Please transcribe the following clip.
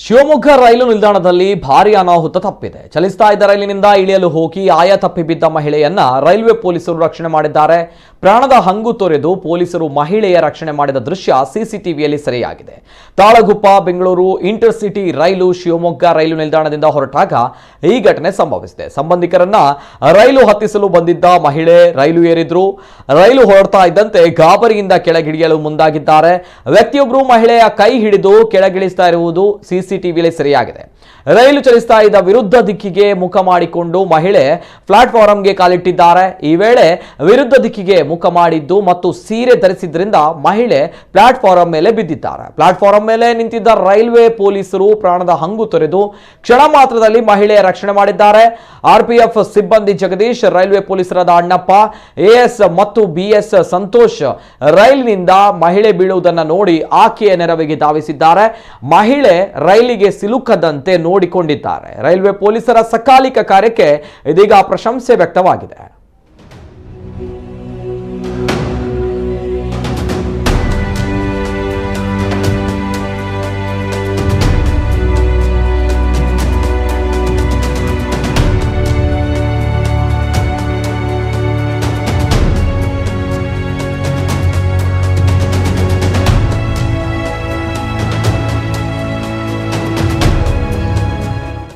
ಶಿವಮೊಗ್ಗ ರೈಲು ನಿಲ್ದಾಣದಲ್ಲಿ ಭಾರೀ ಅನಾಹುತ ತಪ್ಪಿದೆ. ಚಲಿಸ್ತಾ ಇದ್ದ ರೈಲಿನಿಂದ ಇಳಿಯಲು ಹೋಗಿ ಆಯ ತಪ್ಪಿ ಬಿದ್ದ ಮಹಿಳೆಯನ್ನ ರೈಲ್ವೆ ಪೊಲೀಸರು ರಕ್ಷಣೆ ಮಾಡಿದ್ದಾರೆ. ಪ್ರಾಣದ ಹಂಗು ತೊರೆದು ಪೊಲೀಸರು ಮಹಿಳೆಯ ರಕ್ಷಣೆ ಮಾಡಿದ ದೃಶ್ಯ ಸಿಸಿಟಿವಿಯಲ್ಲಿ ಸೆರೆಯಾಗಿದೆ. ತಾಳಗುಪ್ಪ ಬೆಂಗಳೂರು ಇಂಟರ್ಸಿಟಿ ರೈಲು ಶಿವಮೊಗ್ಗ ರೈಲು ನಿಲ್ದಾಣದಿಂದ ಹೊರಟಾಗ ಈ ಘಟನೆ ಸಂಭವಿಸಿದೆ. ಸಂಬಂಧಿಕರನ್ನ ರೈಲು ಹತ್ತಿಸಲು ಬಂದಿದ್ದ ಮಹಿಳೆ ರೈಲು ಏರಿದ್ರು. ರೈಲು ಹೊರಡ್ತಾ ಇದ್ದಂತೆ ಗಾಬರಿಯಿಂದ ಕೆಳಗಿಳಿಯಲು ಮುಂದಾಗಿದ್ದಾರೆ. ವ್ಯಕ್ತಿಯೊಬ್ಬರು ಮಹಿಳೆಯ ಕೈ ಹಿಡಿದು ಕೆಳಗಿಳಿಸ್ತಾ ಇರುವುದು ಸಿಸಿಟಿವಿಯಲ್ಲಿ ಸೆರೆಯಾಗಿದೆ. ರೈಲು ಚಲಿಸ್ತಾ ಇದ್ದ ವಿರುದ್ಧ ದಿಕ್ಕಿಗೆ ಮುಖ ಮಾಡಿಕೊಂಡು ಮಹಿಳೆ ಪ್ಲಾಟ್ಫಾರಂಗೆ ಕಾಲಿಟ್ಟಿದ್ದಾರೆ. ಈ ವೇಳೆ ವಿರುದ್ಧ ದಿಕ್ಕಿಗೆ ಮುಖ ಮಾಡಿದ್ದು ಮತ್ತು ಸೀರೆ ಧರಿಸಿದ್ರಿಂದ ಮಹಿಳೆ ಪ್ಲಾಟ್ಫಾರಂ ಮೇಲೆ ಬಿದ್ದಿದ್ದಾರೆ. ಪ್ಲಾಟ್ಫಾರಂ ಮೇಲೆ ನಿಂತಿದ್ದ ರೈಲ್ವೆ ಪೊಲೀಸರು ಪ್ರಾಣದ ಹಂಗು ತೊರೆದು ಕ್ಷಣ ಮಾತ್ರದಲ್ಲಿ ಮಹಿಳೆಯ ರಕ್ಷಣೆ ಮಾಡಿದ್ದಾರೆ. ಆರ್ಪಿಎಫ್ ಸಿಬ್ಬಂದಿ ಜಗದೀಶ್, ರೈಲ್ವೆ ಪೊಲೀಸರಾದ ಅಣ್ಣಪ್ಪ, ಎಎಸ್ ಮತ್ತು ಬಿಎಸ್ ಸಂತೋಷ್ ರೈಲಿನಿಂದ ಮಹಿಳೆ ಬೀಳುವುದನ್ನು ನೋಡಿ ಆಕೆಯ ನೆರವಿಗೆ ಧಾವಿಸಿದ್ದಾರೆ. ಮಹಿಳೆ ರೈಲಿಗೆ ಸಿಲುಕದಂತೆ ನೋಡಿಕೊಂಡಿದ್ದಾರೆ. ರೈಲ್ವೆ ಪೊಲೀಸರ ಸಕಾಲಿಕ ಕಾರ್ಯಕ್ಕೆ ಇದೀಗ ಪ್ರಶಂಸೆ ವ್ಯಕ್ತವಾಗಿದೆ.